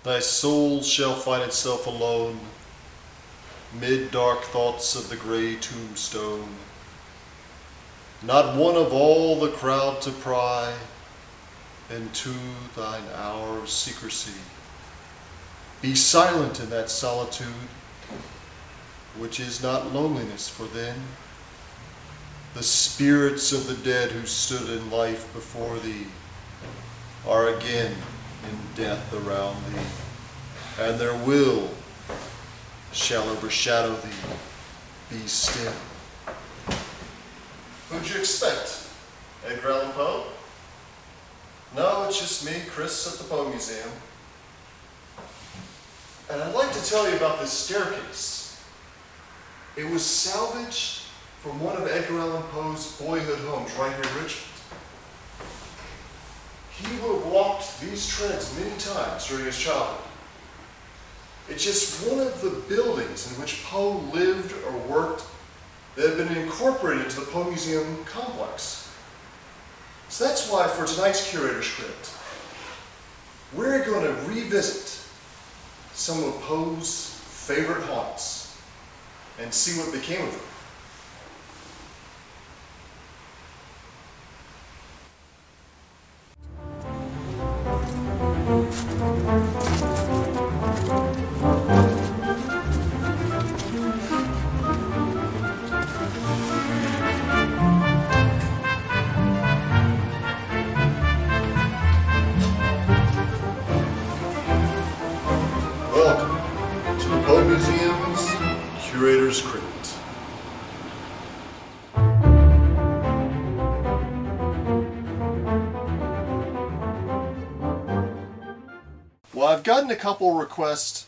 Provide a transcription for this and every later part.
Thy soul shall find itself alone, mid dark thoughts of the gray tombstone. Not one of all the crowd to pry into thine hour of secrecy. Be silent in that solitude, which is not loneliness, for then the spirits of the dead who stood in life before thee are again in death around thee, and their will shall overshadow thee. Be still. Who'd you expect? Edgar Allan Poe? No, it's just me, Chris, at the Poe Museum. And I'd like to tell you about this staircase. It was salvaged from one of Edgar Allan Poe's boyhood homes right here in Richmond. He would have walked these treads many times during his childhood. It's just one of the buildings in which Poe lived or worked that had been incorporated into the Poe Museum complex. So that's why for tonight's Curator's Crypt, we're going to revisit some of Poe's favorite haunts and see what became of them. Welcome to the Poe Museum's Curator's Crypt. Well, I've gotten a couple requests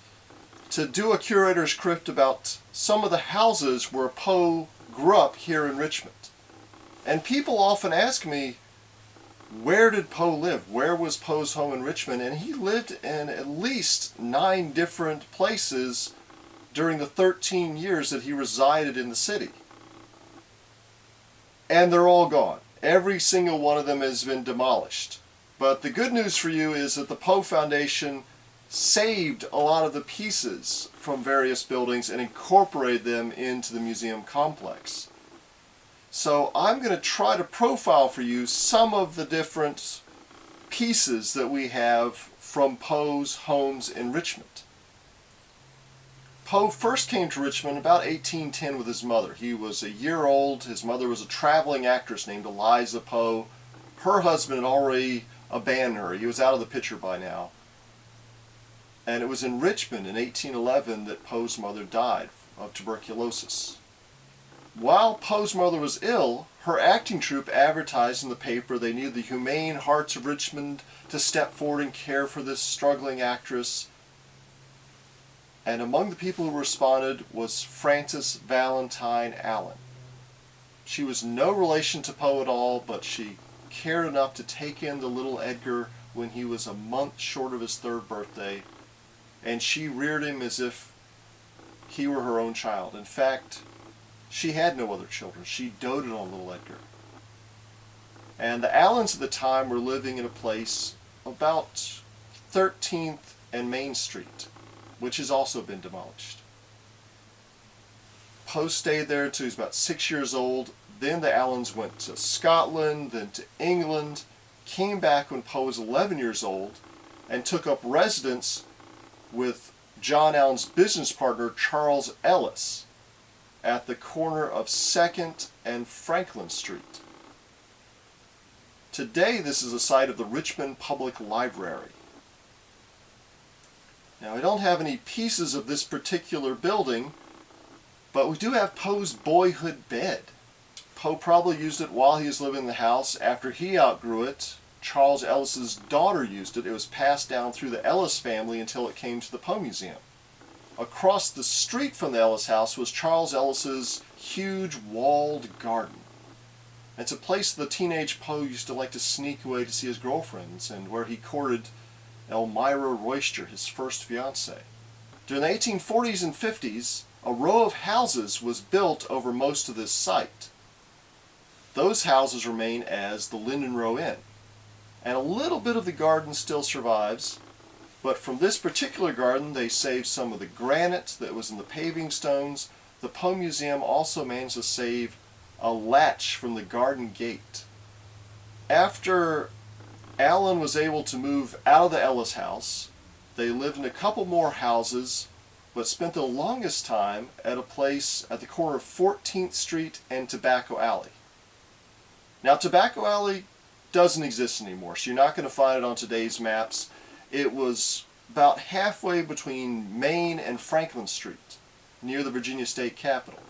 to do a Curator's Crypt about some of the houses where Poe grew up here in Richmond. And people often ask me, where did Poe live? Where was Poe's home in Richmond? And he lived in at least 9 different places during the 13 years that he resided in the city. And they're all gone. Every single one of them has been demolished. But the good news for you is that the Poe Foundation saved a lot of the pieces from various buildings and incorporated them into the museum complex. So I'm going to try to profile for you some of the different pieces that we have from Poe's homes in Richmond. Poe first came to Richmond about 1810 with his mother. He was a year old. His mother was a traveling actress named Eliza Poe. Her husband had already abandoned her. He was out of the picture by now. And it was in Richmond in 1811 that Poe's mother died of tuberculosis. While Poe's mother was ill, her acting troupe advertised in the paper they needed the Humane Hearts of Richmond to step forward and care for this struggling actress. And among the people who responded was Frances Valentine Allen. She was no relation to Poe at all, but she cared enough to take in the little Edgar when he was a month short of his 3rd birthday, and she reared him as if he were her own child. In fact, she had no other children. She doted on little Edgar. And the Allens at the time were living in a place about 13th and Main Street, which has also been demolished. Poe stayed there until he was about 6 years old. Then the Allens went to Scotland, then to England, came back when Poe was 11 years old, and took up residence with John Allen's business partner, Charles Ellis, at the corner of 2nd and Franklin Street. Today, this is the site of the Richmond Public Library. Now, I don't have any pieces of this particular building, but we do have Poe's boyhood bed. Poe probably used it while he was living in the house. After he outgrew it, Charles Ellis's daughter used it. It was passed down through the Ellis family until it came to the Poe Museum. Across the street from the Ellis house was Charles Ellis's huge walled garden. It's a place the teenage Poe used to like to sneak away to see his girlfriends, and where he courted Elmira Royster, his first fiancée. During the 1840s and 50s, a row of houses was built over most of this site. Those houses remain as the Linden Row Inn. And a little bit of the garden still survives. But from this particular garden, they saved some of the granite that was in the paving stones. The Poe Museum also managed to save a latch from the garden gate. After Allen was able to move out of the Ellis house, they lived in a couple more houses, but spent the longest time at a place at the corner of 14th Street and Tobacco Alley. Now, Tobacco Alley doesn't exist anymore, so you're not going to find it on today's maps. It was about halfway between Main and Franklin Street, near the Virginia State Capitol.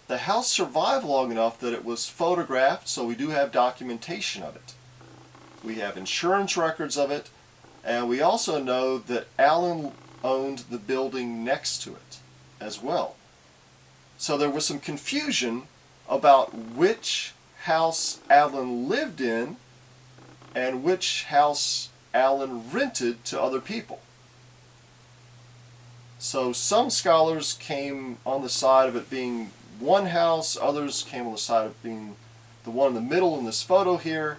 The house survived long enough that it was photographed, so we do have documentation of it. We have insurance records of it, and we also know that Allen owned the building next to it as well. So there was some confusion about which house Allen lived in and which house Allen rented to other people. So some scholars came on the side of it being one house, others came on the side of being the one in the middle in this photo here.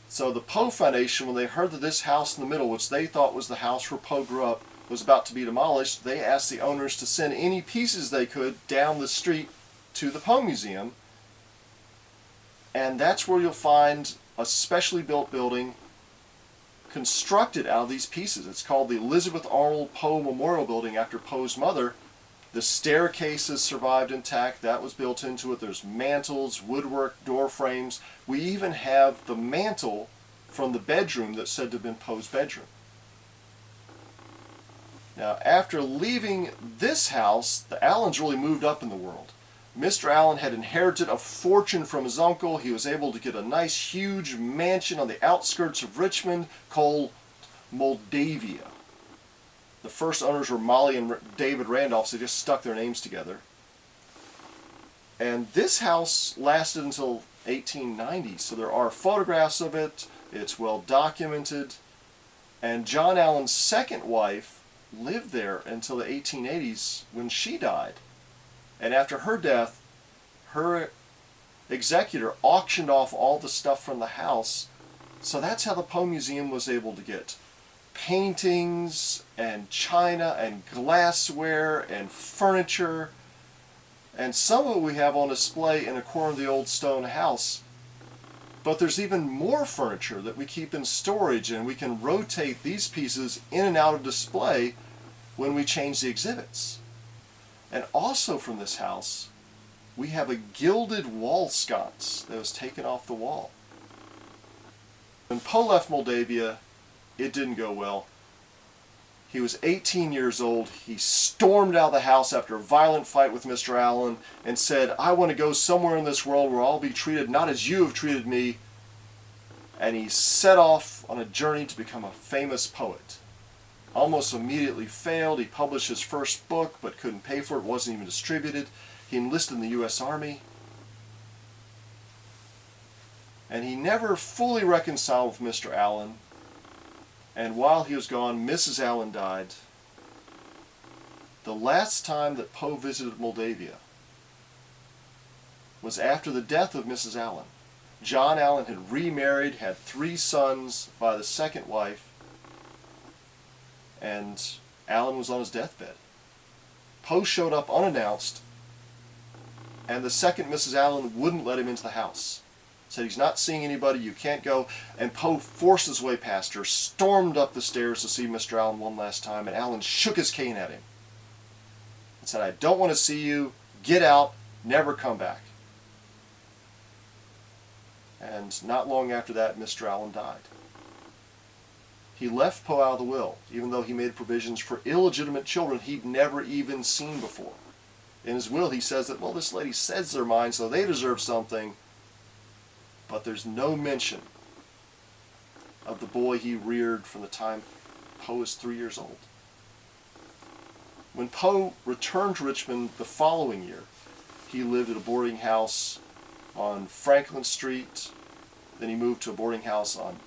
So the Poe Foundation, when they heard that this house in the middle, which they thought was the house where Poe grew up, was about to be demolished, they asked the owners to send any pieces they could down the street to the Poe Museum. And that's where you'll find a specially built building constructed out of these pieces. It's called the Elizabeth Arnold Poe Memorial Building after Poe's mother. The staircases survived intact. That was built into it. There's mantels, woodwork, door frames. We even have the mantel from the bedroom that's said to have been Poe's bedroom. Now, after leaving this house, the Allens really moved up in the world. Mr. Allen had inherited a fortune from his uncle. He was able to get a nice, huge mansion on the outskirts of Richmond called Moldavia. The first owners were Molly and David Randolph, so they just stuck their names together. And this house lasted until 1890, so there are photographs of it. It's well documented. And John Allen's second wife lived there until the 1880s when she died. And after her death, her executor auctioned off all the stuff from the house. So that's how the Poe Museum was able to get paintings and china and glassware and furniture. And some of it we have on display in a corner of the old stone house. But there's even more furniture that we keep in storage, and we can rotate these pieces in and out of display when we change the exhibits. And also from this house, we have a gilded wall sconce that was taken off the wall. When Poe left Moldavia, it didn't go well. He was 18 years old. He stormed out of the house after a violent fight with Mr. Allen and said, "I want to go somewhere in this world where I'll be treated not as you have treated me." And he set off on a journey to become a famous poet. Almost immediately failed. He published his first book but couldn't pay for it. It wasn't even distributed. He enlisted in the U.S. Army. And he never fully reconciled with Mr. Allen. And while he was gone, Mrs. Allen died. The last time that Poe visited Moldavia was after the death of Mrs. Allen. John Allen had remarried, had 3 sons by the second wife, and Allen was on his deathbed. Poe showed up unannounced, and the second Mrs. Allen wouldn't let him into the house. Said, "He's not seeing anybody, you can't go." And Poe forced his way past her, stormed up the stairs to see Mr. Allen one last time, and Allen shook his cane at him and said, "I don't want to see you, get out, never come back." And not long after that, Mr. Allen died. He left Poe out of the will, even though he made provisions for illegitimate children he'd never even seen before. In his will, he says that, well, this lady says they're mine, so they deserve something. But there's no mention of the boy he reared from the time Poe was 3 years old. When Poe returned to Richmond the following year, he lived at a boarding house on Franklin Street. Then he moved to a boarding house on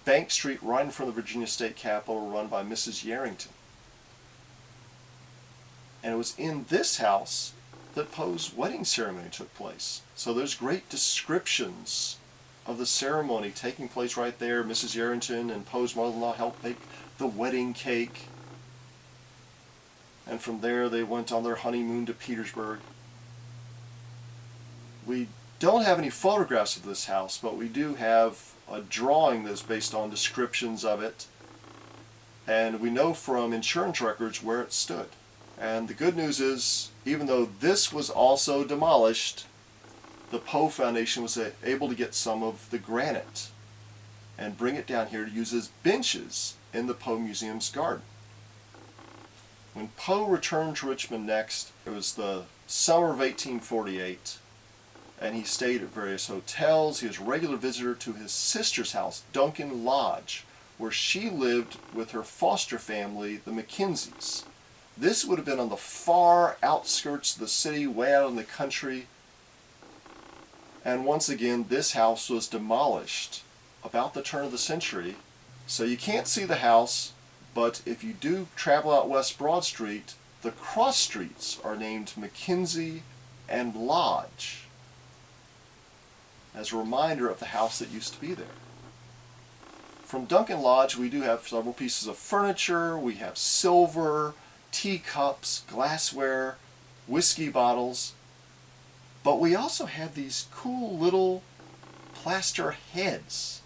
Bank Street, right in front of the Virginia State Capitol, run by Mrs. Yarrington. And it was in this house that Poe's wedding ceremony took place. So there's great descriptions of the ceremony taking place right there. Mrs. Yarrington and Poe's mother-in-law helped make the wedding cake. And from there they went on their honeymoon to Petersburg. We don't have any photographs of this house, but we do have a drawing that's based on descriptions of it. And we know from insurance records where it stood. And the good news is, even though this was also demolished, the Poe Foundation was able to get some of the granite and bring it down here to use as benches in the Poe Museum's garden. When Poe returned to Richmond next, it was the summer of 1848, and he stayed at various hotels. He was a regular visitor to his sister's house, Duncan Lodge, where she lived with her foster family, the Mackenzies. This would have been on the far outskirts of the city, way out in the country. And once again, this house was demolished about the turn of the century. So you can't see the house, but if you do travel out West Broad Street, the cross streets are named Mackenzie and Lodge, as a reminder of the house that used to be there. From Duncan Lodge, we do have several pieces of furniture. We have silver, teacups, glassware, whiskey bottles. But we also have these cool little plaster heads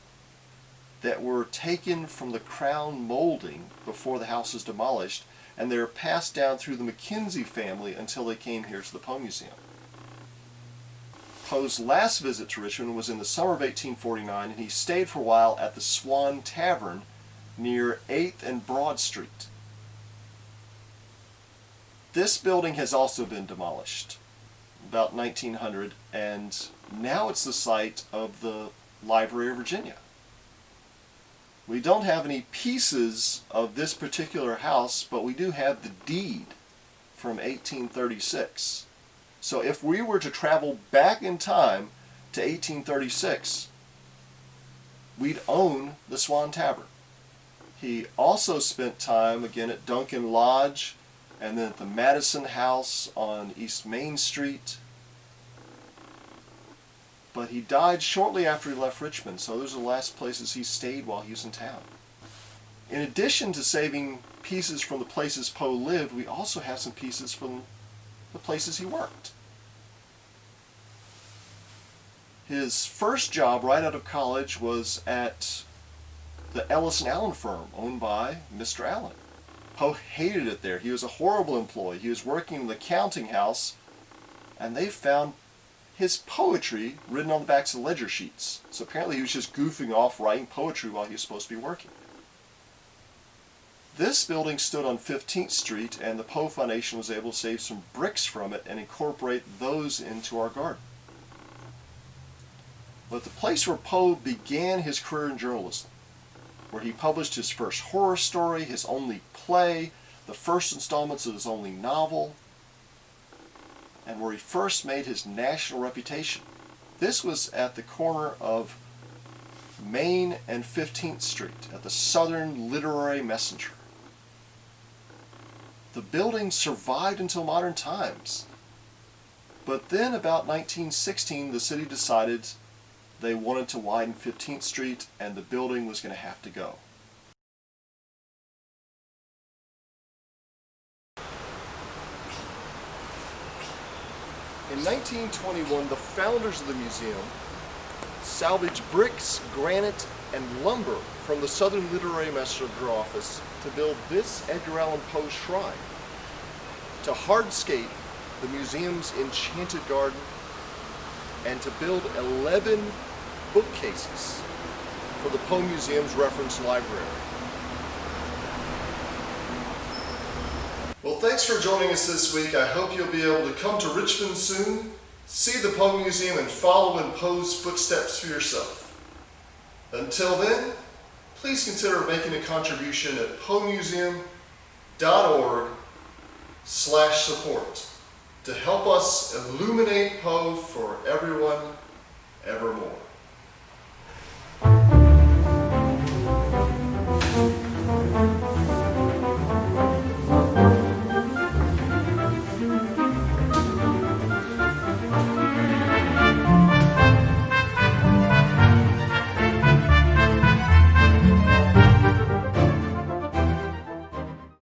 that were taken from the crown molding before the house was demolished, and they were passed down through the Mackenzie family until they came here to the Poe Museum. Poe's last visit to Richmond was in the summer of 1849, and he stayed for a while at the Swan Tavern near 8th and Broad Street. This building has also been demolished about 1900, and now it's the site of the Library of Virginia. We don't have any pieces of this particular house, but we do have the deed from 1836. So if we were to travel back in time to 1836, we'd own the Swan Tavern. He also spent time again at Duncan Lodge and then at the Madison House on East Main Street. But he died shortly after he left Richmond, so those are the last places he stayed while he was in town. In addition to saving pieces from the places Poe lived, we also have some pieces from the places he worked. His first job right out of college was at the Ellis & Allen firm, owned by Mr. Allen. Poe hated it there. He was a horrible employee. He was working in the counting house, and they found his poetry written on the backs of ledger sheets. So apparently he was just goofing off writing poetry while he was supposed to be working. This building stood on 15th Street, and the Poe Foundation was able to save some bricks from it and incorporate those into our garden. But the place where Poe began his career in journalism, where he published his first horror story, his only play, the first installments of his only novel, and where he first made his national reputation. This was at the corner of Main and 15th Street at the Southern Literary Messenger. The building survived until modern times, but then about 1916 the city decided they wanted to widen 15th Street and the building was going to have to go. In 1921, the founders of the museum salvaged bricks, granite, and lumber from the Southern Literary Messenger office to build this Edgar Allan Poe shrine, to hardscape the museum's enchanted garden, and to build 11 bookcases for the Poe Museum's reference library. Well, thanks for joining us this week. I hope you'll be able to come to Richmond soon, see the Poe Museum, and follow in Poe's footsteps for yourself. Until then, please consider making a contribution at poemuseum.org/support to help us illuminate Poe for everyone evermore.